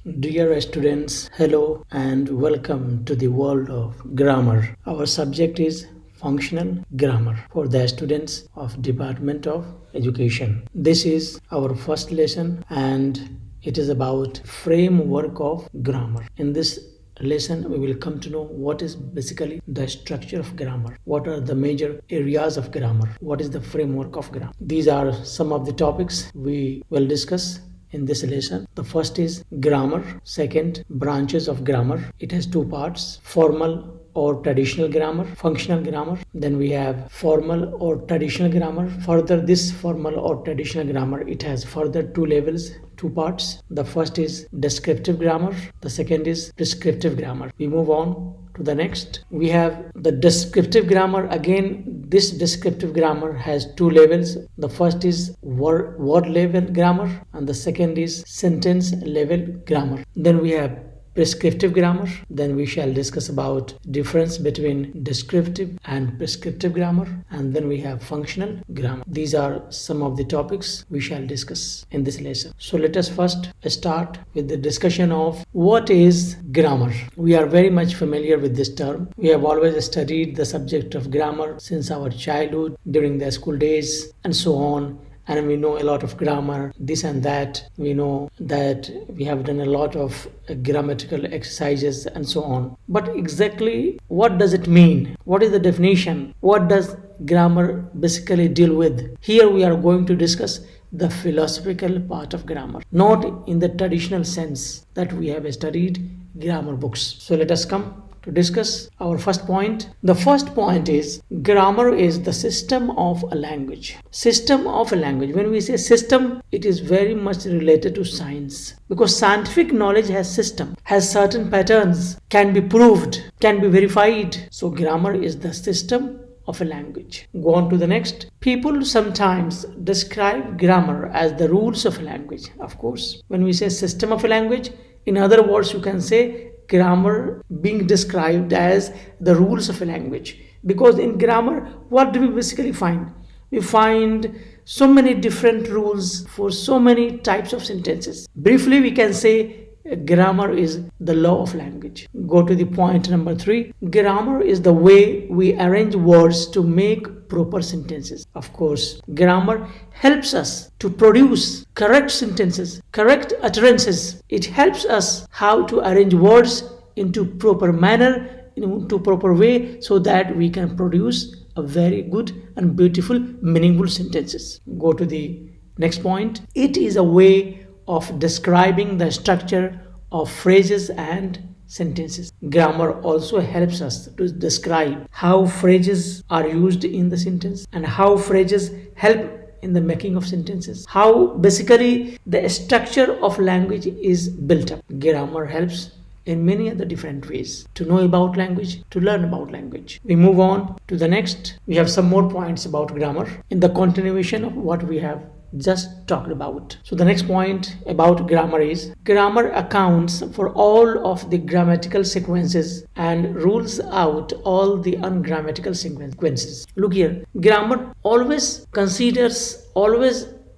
Dear students, hello and welcome to the world of grammar. Our subject is functional grammar for the students of Department of Education. This is our first lesson and it is about framework of grammar. In this lesson we will come to know what is basically the structure of grammar, what are the major areas of grammar, what is the framework of grammar. These are some of the topics we will discuss in this lesson. The first is grammar, second branches of grammar. It has two parts: formal or traditional grammar, functional grammar. Then we have formal or traditional grammar. Further, this formal or traditional grammar, it has further two levels, two parts. The first is descriptive grammar, the second is prescriptive grammar. We move on to the next. We have the descriptive grammar. Again, this descriptive grammar has two levels. The first is word level grammar and the second is sentence level grammar. Then we have prescriptive grammar. Then we shall discuss about difference between descriptive and prescriptive grammar, and then we have functional grammar. These are some of the topics we shall discuss in this lesson. So let us first start with the discussion of what is grammar. We are very much familiar with this term. We have always studied the subject of grammar since our childhood, during the school days and so on. And we know a lot of grammar, this and that. We know that we have done a lot of grammatical exercises and so on. But exactly what does it mean? What is the definition? What does grammar basically deal with? Here we are going to discuss the philosophical part of grammar, not in the traditional sense that we have studied grammar books. So let us come to discuss our first point. The first point is grammar is the system of a language. System of a language. When we say system, it is very much related to science, because scientific knowledge has system, has certain patterns, can be proved, can be verified. So grammar is the system of a language. Go on to the next. People sometimes describe grammar as the rules of a language. Of course, when we say system of a language, in other words, you can say grammar being described as the rules of a language. Because in grammar, what do we basically find? We find so many different rules for so many types of sentences. Briefly, we can say grammar is the law of language. Go to the point number 3. Grammar is the way we arrange words to make proper sentences. Of course, grammar helps us to produce correct sentences, correct utterances. It helps us how to arrange words into proper manner, into proper way, so that we can produce a very good and beautiful, meaningful sentences. Go to the next point. It is a way of describing the structure of phrases and sentences. Grammar also helps us to describe how phrases are used in the sentence and how phrases help in the making of sentences, how basically the structure of language is built up. Grammar helps in many other different ways to know about language, to learn about language. We move on to the next. We have some more points about grammar in the continuation of what we have just talked about. So the next point about grammar is grammar accounts for all of the grammatical sequences and rules out all the ungrammatical sequences. Look here, grammar always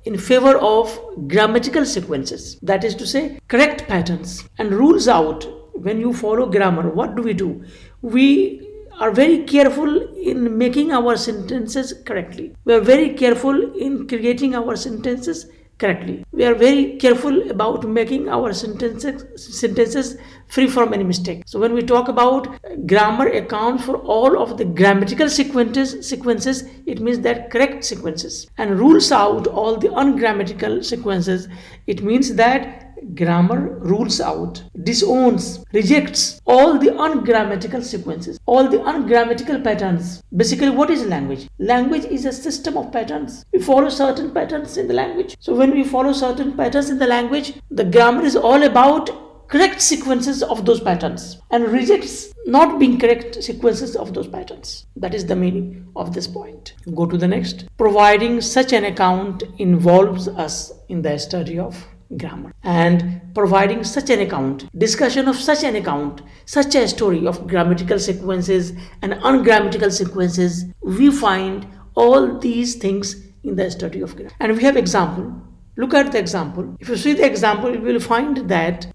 in favor of grammatical sequences, that is to say correct patterns, and rules out. When you follow grammar, what do? We are very careful in making our sentences correctly. We are very careful in creating our sentences correctly. We are very careful about making our sentences free from any mistake. So when we talk about grammar accounts for all of the grammatical sequences, it means that correct sequences, and rules out all the ungrammatical sequences. It means that grammar rules out, disowns, rejects all the ungrammatical sequences, all the ungrammatical patterns. Basically, what is language? Language is a system of patterns. We follow certain patterns in the language. So when we follow certain patterns in the language, the grammar is all about correct sequences of those patterns and rejects not being correct sequences of those patterns. That is the meaning of this point. Go to the next. Providing such an account involves us in the study of grammar, and providing such an account, discussion of such an account, such a story of grammatical sequences and ungrammatical sequences, we find all these things in the study of grammar. And we have example. Look at the example. If you see the example, you will find that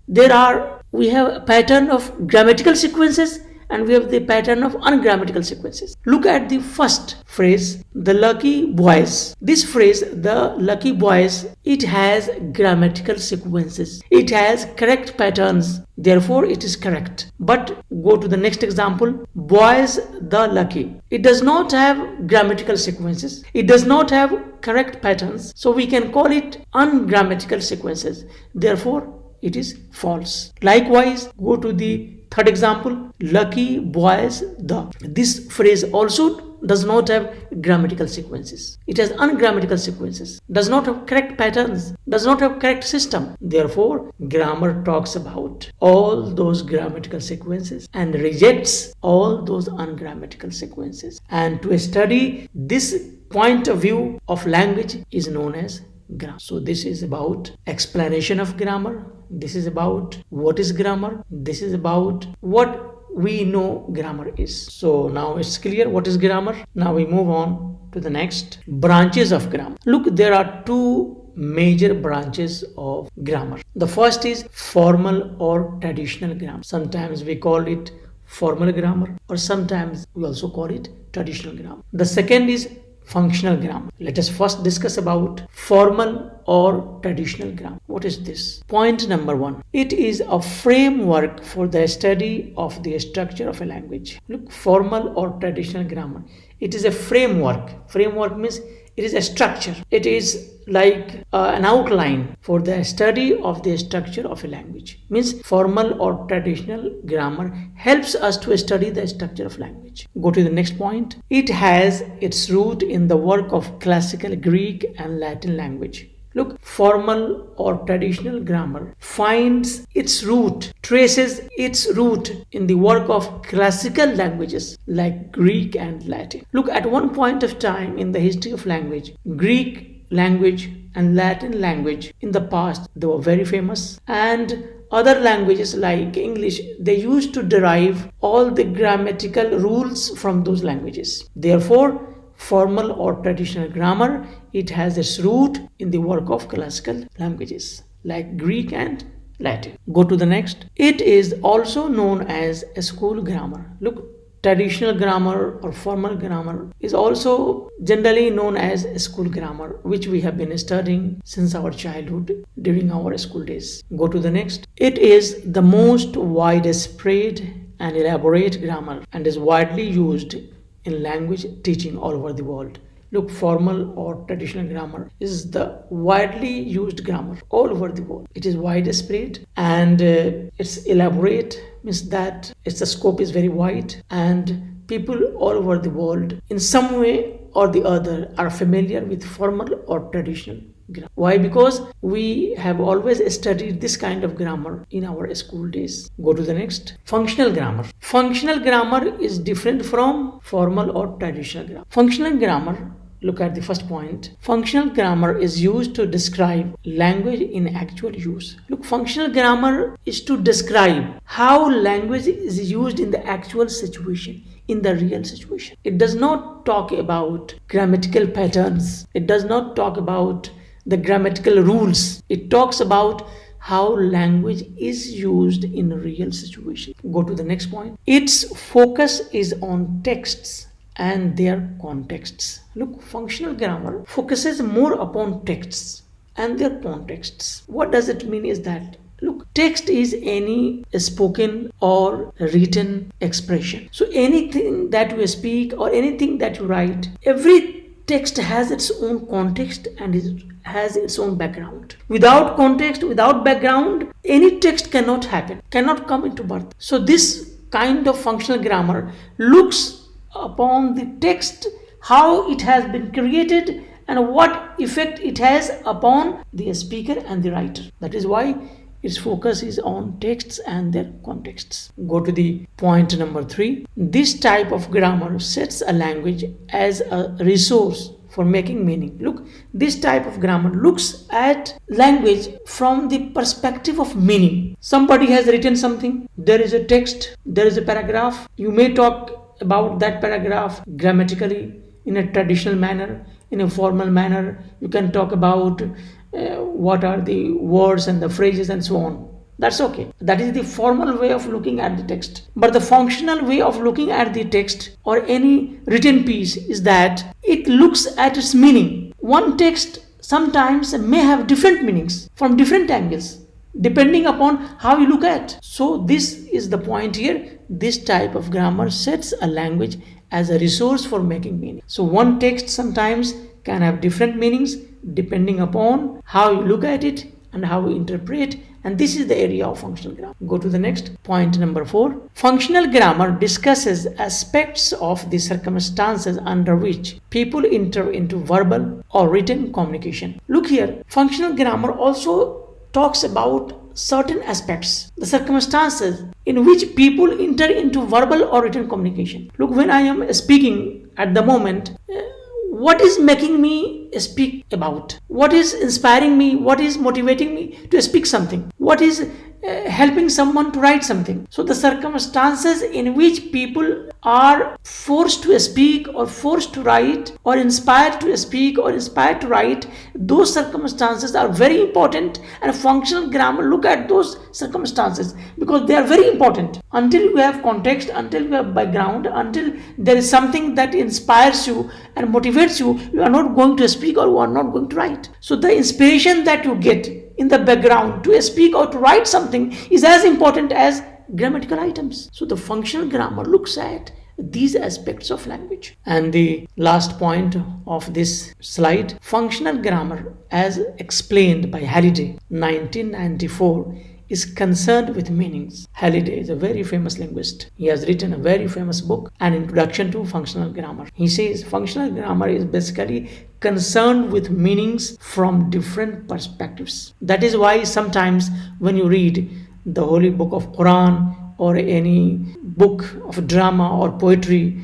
we have a pattern of grammatical sequences and we have the pattern of ungrammatical sequences. Look at the first phrase, the lucky boys. This phrase, the lucky boys, it has grammatical sequences. It has correct patterns. Therefore, it is correct. But go to the next example, boys the lucky. It does not have grammatical sequences. It does not have correct patterns. So we can call it ungrammatical sequences. Therefore, it is false. Likewise, go to the third example, lucky boys the. This phrase also does not have grammatical sequences. It has ungrammatical sequences, does not have correct patterns, does not have correct system. Therefore, grammar talks about all those grammatical sequences and rejects all those ungrammatical sequences. And to study this point of view of language is known as grammar. So this is about explanation of grammar. This is about what is grammar. This is about what we know grammar is. So now it's clear what is grammar. Now we move on to the next branches of grammar. Look, there are two major branches of grammar. The first is formal or traditional grammar. Sometimes we call it formal grammar or sometimes we also call it traditional grammar. The second is functional grammar. Let us first discuss about formal or traditional grammar. What is this? Point number 1. It is a framework for the study of the structure of a language. Look, formal or traditional grammar. It is a framework. Framework means it is a structure. It is like an outline for the study of the structure of a language. Means formal or traditional grammar helps us to study the structure of language. Go to the next point. It has its root in the work of classical Greek and Latin language. Look, formal or traditional grammar finds its root, traces its root in the work of classical languages like Greek and Latin. Look, at one point of time in the history of language, Greek language and Latin language in the past, they were very famous, and other languages like English, they used to derive all the grammatical rules from those languages. Therefore, formal or traditional grammar, it has its root in the work of classical languages like Greek and Latin. Go to the next. It is also known as a school grammar. Look, traditional grammar or formal grammar is also generally known as school grammar, which we have been studying since our childhood during our school days. Go to the next. It is the most widespread and elaborate grammar and is widely used in language teaching all over the world. Look, formal or traditional grammar is the widely used grammar all over the world. It is widespread and it's elaborate, means that its scope is very wide and people all over the world in some way or the other are familiar with formal or traditional grammar. Why? Because we have always studied this kind of grammar in our school days. Go to the next. Functional grammar. Functional grammar is different from formal or traditional grammar. Functional grammar, look at the first point. Functional grammar is used to describe language in actual use. Look, functional grammar is to describe how language is used in the actual situation, in the real situation. It does not talk about grammatical patterns. It does not talk about the grammatical rules. It talks about how language is used in a real situation. Go to the next point. Its focus is on texts and their contexts. Look, functional grammar focuses more upon texts and their contexts. What does it mean is that, look, text is any spoken or written expression. So anything that we speak or anything that you write, every text has its own context and it has its own background. Without context, without background, any text cannot happen, cannot come into birth. So this kind of functional grammar looks upon the text, how it has been created and what effect it has upon the speaker and the writer. That is why its focus is on texts and their contexts. Go to the point number 3. This type of grammar sets a language as a resource for making meaning. Look, this type of grammar looks at language from the perspective of meaning. Somebody has written something, there is a text, there is a paragraph. You may talk about that paragraph grammatically in a traditional manner, in a formal manner. You can talk about what are the words and the phrases and so on. That's okay. That is the formal way of looking at the text. But the functional way of looking at the text or any written piece is that it looks at its meaning. One text sometimes may have different meanings from different angles depending upon how you look at. So this is the point here. This type of grammar sets a language as a resource for making meaning. So one text sometimes can have different meanings depending upon how you look at it and how you interpret, and this is the area of functional grammar. Go to the next point, number 4. Functional grammar discusses aspects of the circumstances under which people enter into verbal or written communication. Look here, functional grammar also talks about certain aspects, the circumstances in which people enter into verbal or written communication. Look, when I am speaking at the moment, what is making me speak about? What is inspiring me? What is motivating me to speak something? What is helping someone to write something? So the circumstances in which people are forced to speak or forced to write or inspired to speak or inspired to write, those circumstances are very important, and functional grammar look at those circumstances because they are very important. Until you have context, until you have background, until there is something that inspires you and motivates you, you are not going to speak or you are not going to write. So the inspiration that you get in the background to speak or to write something is as important as grammatical items. So the functional grammar looks at these aspects of language. And the last point of this slide, functional grammar as explained by Halliday, 1994, is concerned with meanings. Halliday is a very famous linguist. He has written a very famous book, An Introduction to Functional Grammar. He says functional grammar is basically concerned with meanings from different perspectives. That is why sometimes when you read the holy book of Quran or any book of drama or poetry,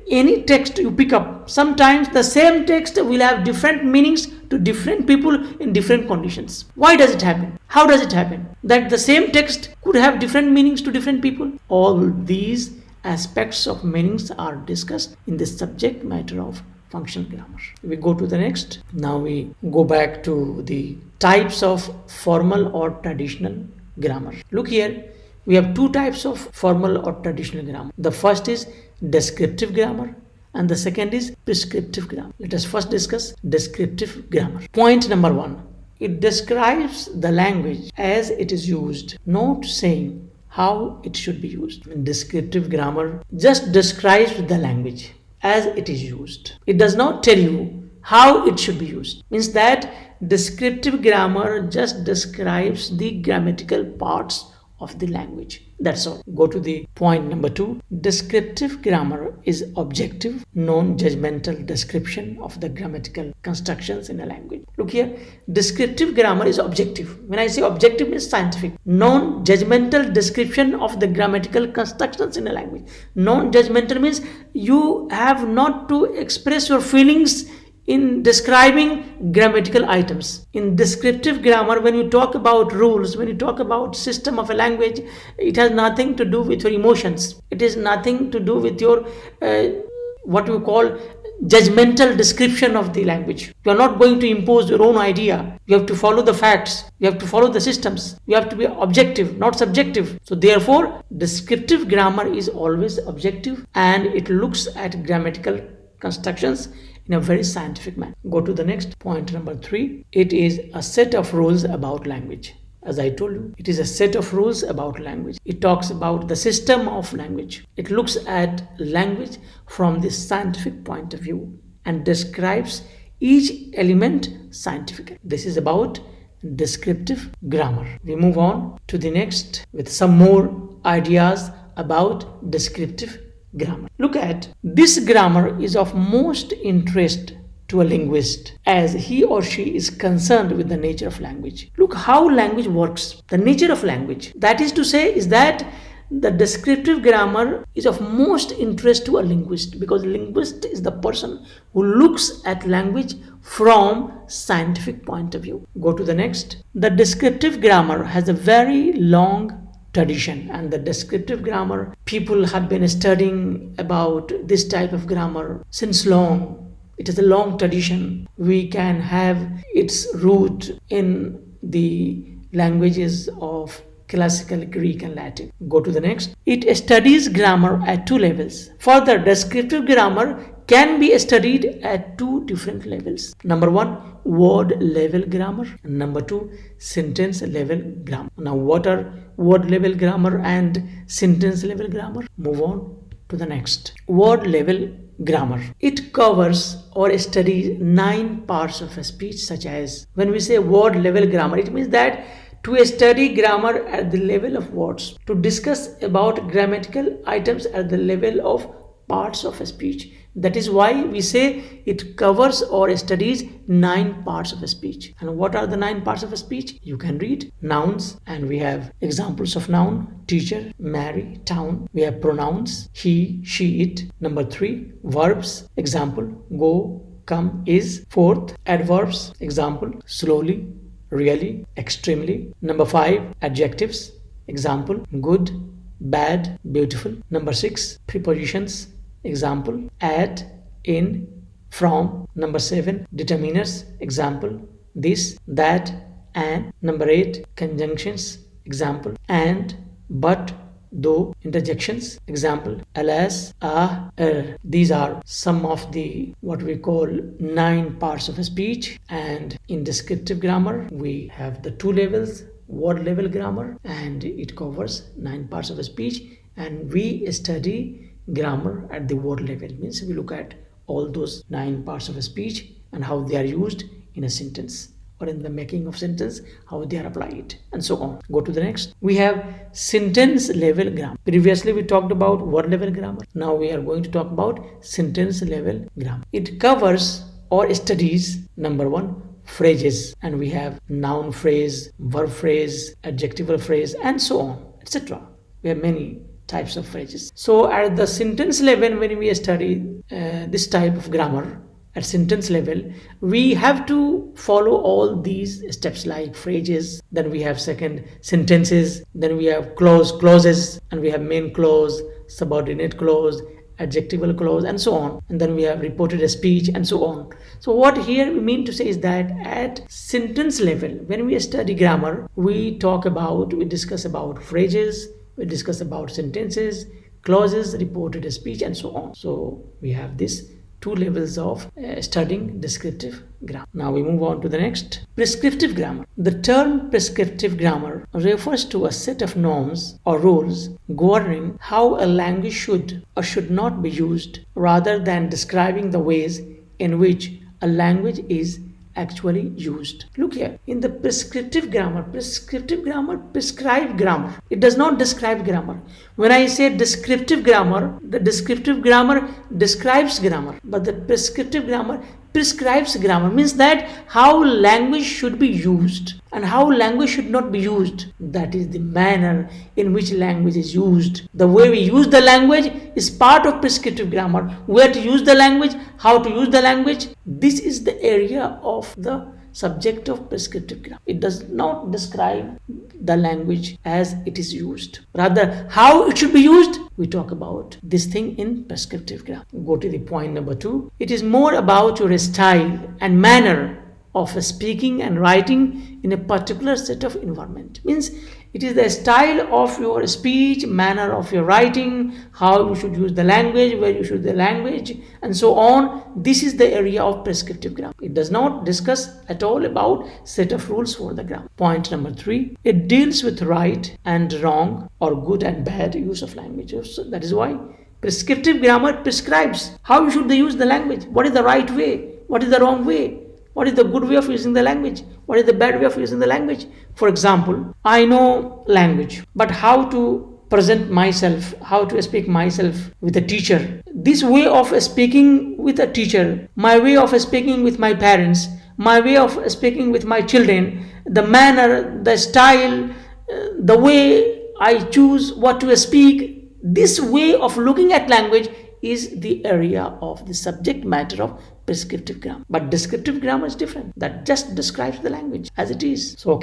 any text you pick up, sometimes the same text will have different meanings to different people in different conditions. Why does it happen? How does it happen that the same text could have different meanings to different people? All these aspects of meanings are discussed in the subject matter of functional grammar. We go to the next. Now we go back to the types of formal or traditional grammar. Look here, we have two types of formal or traditional grammar. The first is descriptive grammar and the second is prescriptive grammar. Let us first discuss descriptive grammar. Point number 1. It describes the language as it is used, not saying how it should be used. Descriptive grammar just describes the language as it is used. It does not tell you how it should be used. Means that descriptive grammar just describes the grammatical parts of the language. That's all. Go to the point number 2. Descriptive grammar is objective, non-judgmental description of the grammatical constructions in a language. Look here, descriptive grammar is objective. When I say objective, means scientific. Non-judgmental description of the grammatical constructions in a language. Non-judgmental means you have not to express your feelings in describing grammatical items. In descriptive grammar, when you talk about rules, when you talk about system of a language, it has nothing to do with your emotions. It is nothing to do with your what we call judgmental description of the language. You are not going to impose your own idea. You have to follow the facts. You have to follow the systems. You have to be objective, not subjective. So therefore, descriptive grammar is always objective and it looks at grammatical constructions in a very scientific manner. Go to the next point number 3. It is a set of rules about language. As I told you, it is a set of rules about language. It talks about the system of language. It looks at language from the scientific point of view and describes each element scientifically. This is about descriptive grammar. We move on to the next with some more ideas about descriptive grammar. Look at this. Grammar is of most interest to a linguist as he or she is concerned with the nature of language. Look how language works, the nature of language. That is to say is that the descriptive grammar is of most interest to a linguist because linguist is the person who looks at language from scientific point of view. Go to the next. The descriptive grammar has a very long tradition, and the descriptive grammar, people have been studying about this type of grammar since long. It is a long tradition. We can have its root in the languages of classical Greek and Latin. Go to the next. It studies grammar at two levels. Further, descriptive grammar can be studied at two different levels. Number one, word level grammar. And number two, sentence level grammar. Now, what are word level grammar and sentence level grammar? Move on to the next. Word level grammar. It covers or studies 9 parts of a speech, such as, when we say word level grammar, it means that to study grammar at the level of words, to discuss about grammatical items at the level of parts of a speech. That is why we say it covers or studies 9 parts of a speech. And what are the 9 parts of a speech? You can read nouns, and we have examples of noun: teacher, marry, town. We have pronouns: he, she, it. Number 3, verbs. Example: go, come, is. 4th, adverbs. Example: slowly, really, extremely. Number 5, adjectives. Example: good, bad, beautiful. Number 6, prepositions. Example: at, in, from. Number 7, determiners. Example: this, that, and. Number 8, conjunctions. Example: and, but, though. Interjections. Example: alas, ah, These are some of the what we call 9 parts of a speech. And in descriptive grammar, we have the 2 levels: word level grammar, and it covers 9 parts of a speech. And we study grammar at the word level, means we look at all those 9 parts of a speech and how they are used in a sentence or in the making of sentence, how they are applied, and so on. Go to the next. We have sentence level grammar. Previously we talked about word level grammar. Now we are going to talk about sentence level grammar. It covers or studies, number 1, phrases, and we have noun phrase, verb phrase, adjectival phrase, and so on, etc. We have many types of phrases. So at the sentence level, when we study this type of grammar at sentence level, we have to follow all these steps, like phrases, then we have second sentences, then we have clauses, and we have main clause, subordinate clause, adjectival clause, and so on. And then we have reported speech, and so on. So what here we mean to say is that at sentence level, when we study grammar, we discuss about phrases, we discuss about sentences, clauses, reported speech, and so on. So we have this 2 levels of studying descriptive grammar. Now we move on to the next. Prescriptive grammar. The term prescriptive grammar refers to a set of norms or rules governing how a language should or should not be used, rather than describing the ways in which a language is actually used. Look here, in the prescriptive grammar prescribe grammar. It does not describe grammar. When I say descriptive grammar, the descriptive grammar describes grammar, but the prescriptive grammar prescribes grammar, means that how language should be used and how language should not be used. That is the manner in which language is used. The way we use the language is part of prescriptive grammar. Where to use the language, how to use the language, this is the area of the subject of prescriptive grammar. It does not describe the language as it is used. Rather, how it should be used, we talk about this thing in prescriptive grammar. Go to the point number 2. It is more about your style and manner of speaking and writing in a particular set of environment. Means it is the style of your speech, manner of your writing, how you should use the language, where you should use the language, and so on. This is the area of prescriptive grammar. It does not discuss at all about set of rules for the grammar. Point number 3. It deals with right and wrong or good and bad use of language. So that is why prescriptive grammar prescribes how you should use the language. What is the right way? What is the wrong way? What is the good way of using the language? What is the bad way of using the language? For example, I know language, but how to present myself, how to speak myself with a teacher. This way of speaking with a teacher, my way of speaking with my parents, my way of speaking with my children, the manner, the style, the way I choose what to speak, this way of looking at language is the area of the subject matter of prescriptive grammar. But descriptive grammar is different. That just describes the language as it is. So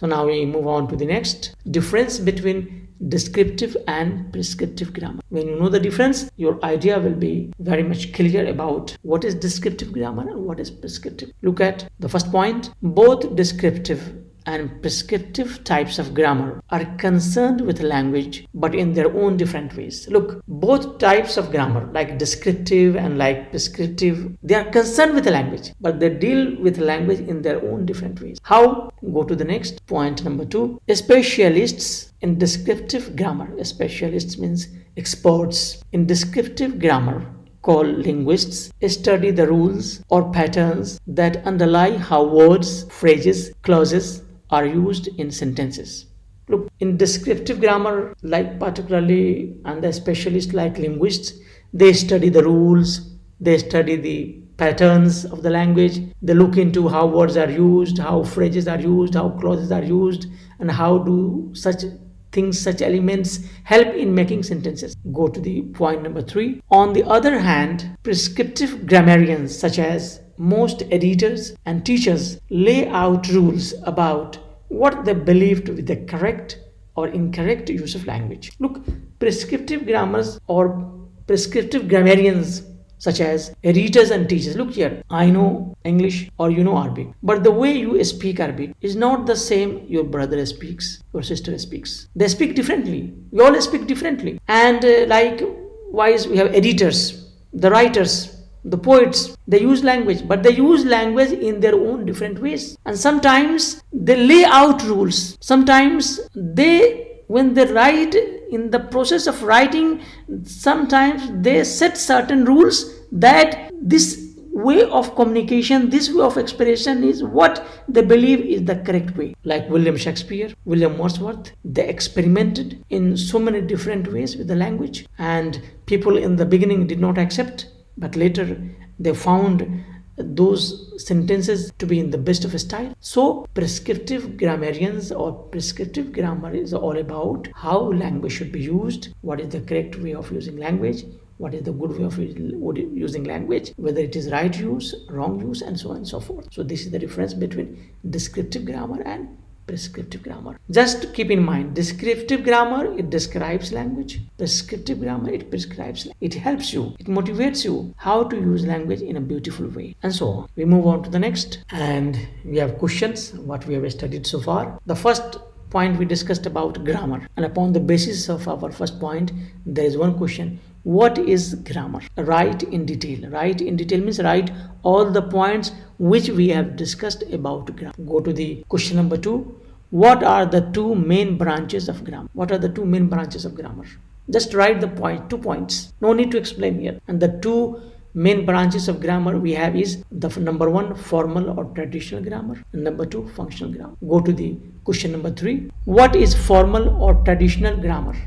now we move on to the next. Difference between descriptive and prescriptive grammar. When you know the difference, your idea will be very much clear about what is descriptive grammar and what is prescriptive. Look at the first point. Both descriptive and prescriptive types of grammar are concerned with language, but in their own different ways. Look, both types of grammar, like descriptive and like prescriptive, they are concerned with the language, but they deal with language in their own different ways. How? Go to the next point, number 2. Specialists in descriptive grammar. Specialists means experts in descriptive grammar, called linguists, study the rules or patterns that underlie how words, phrases, clauses are used in sentences. Look, in descriptive grammar, like particularly, and the specialists like linguists, they study the rules, they study the patterns of the language, they look into how words are used, how phrases are used, how clauses are used, and how do such things, such elements help in making sentences. Go to the point number 3. On the other hand, prescriptive grammarians such as most editors and teachers lay out rules about what they believe to be the correct or incorrect use of language. Look, prescriptive grammars or prescriptive grammarians such as editors and teachers. Look here, I know English or you know Arabic, but the way you speak Arabic is not the same your brother speaks, your sister speaks. They speak differently. We all speak differently. And likewise, we have editors, the writers, the poets. They use language, but they use language in their own different ways. And sometimes they lay out rules. Sometimes when they write, in the process of writing, sometimes they set certain rules that this way of communication, this way of expression is what they believe is the correct way. Like William Shakespeare, William Wordsworth, they experimented in so many different ways with the language, and people in the beginning did not accept, but later they found those sentences to be in the best of style. So prescriptive grammarians or prescriptive grammar is all about how language should be used, what is the correct way of using language, what is the good way of using language, whether it is right use, wrong use, and so on and so forth. So this is the difference between descriptive grammar and prescriptive grammar. Just keep in mind, descriptive grammar, it describes language. Prescriptive grammar, it prescribes. It helps you, it motivates you how to use language in a beautiful way, and so on. We move on to the next, and we have questions what we have studied so far. The first point we discussed about grammar, and upon the basis of our first point, there is one question. What is grammar? Write in detail. Write in detail means write all the points which we have discussed about grammar. Go to the question number 2. What are the two main branches of grammar? What are the two main branches of grammar? Just write the point, 2 points. No need to explain here. And the two main branches of grammar we have is the number 1, formal or traditional grammar, and number 2, functional grammar. Go to the question number 3. What is formal or traditional grammar?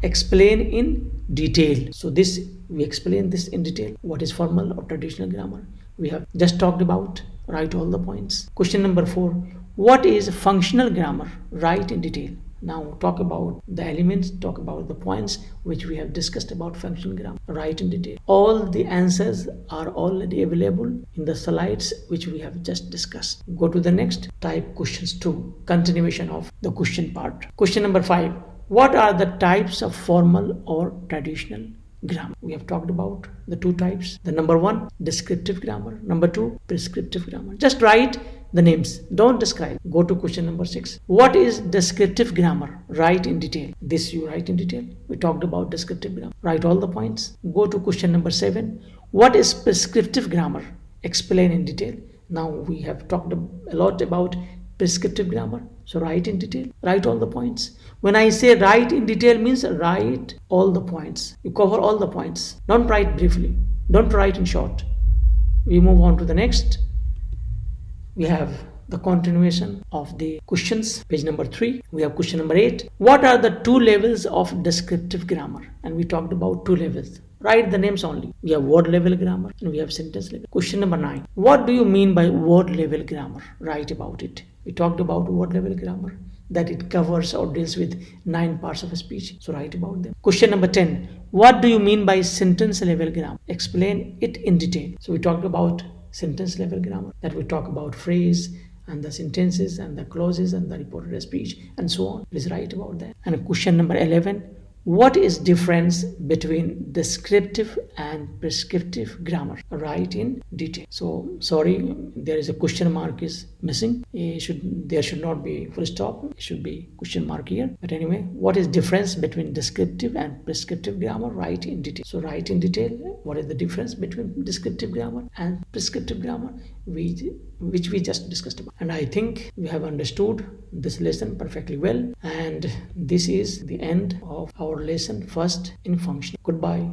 Explain in detail. So we explain this in detail. What is formal or traditional grammar? We have just talked about. Write all the points. Question number 4. What is functional grammar? Write in detail. Now talk about the elements, talk about the points which we have discussed about functional grammar. Write in detail. All the answers are already available in the slides which we have just discussed. Go to the next, type questions 2, continuation of the question part. Question number 5. What are the types of formal or traditional grammar? We have talked about the 2 types. The number 1, descriptive grammar. Number 2, prescriptive grammar. Just write the names. Don't describe. Go to question number 6. What is descriptive grammar? Write in detail. This you write in detail. We talked about descriptive grammar. Write all the points. Go to question number 7. What is prescriptive grammar? Explain in detail. Now we have talked a lot about prescriptive grammar. So write in detail. Write all the points. When I say write in detail means write all the points. You cover all the points. Don't write briefly. Don't write in short. We move on to the next. We have the continuation of the questions. Page number 3. We have question number 8. What are the 2 levels of descriptive grammar? And we talked about 2 levels. Write the names only. We have word level grammar and we have sentence level. Question number 9. What do you mean by word level grammar? Write about it. We talked about word level grammar, that it covers or deals with 9 parts of a speech. So write about them. Question number 10. What do you mean by sentence level grammar? Explain it in detail. So we talked about sentence level grammar, that we talk about phrase, and the sentences and the clauses and the reported speech and so on. Please write about that. And question number 11, what is difference between descriptive and prescriptive grammar? Write in detail. So sorry, there is a question mark is missing. There should not be full stop. It should be question mark here. But anyway, what is difference between descriptive and prescriptive grammar? Write in detail. So write in detail what is the difference between descriptive grammar and prescriptive grammar, which we just discussed about. And I think we have understood this lesson perfectly well. And this is the end of our lesson first in functional. Goodbye.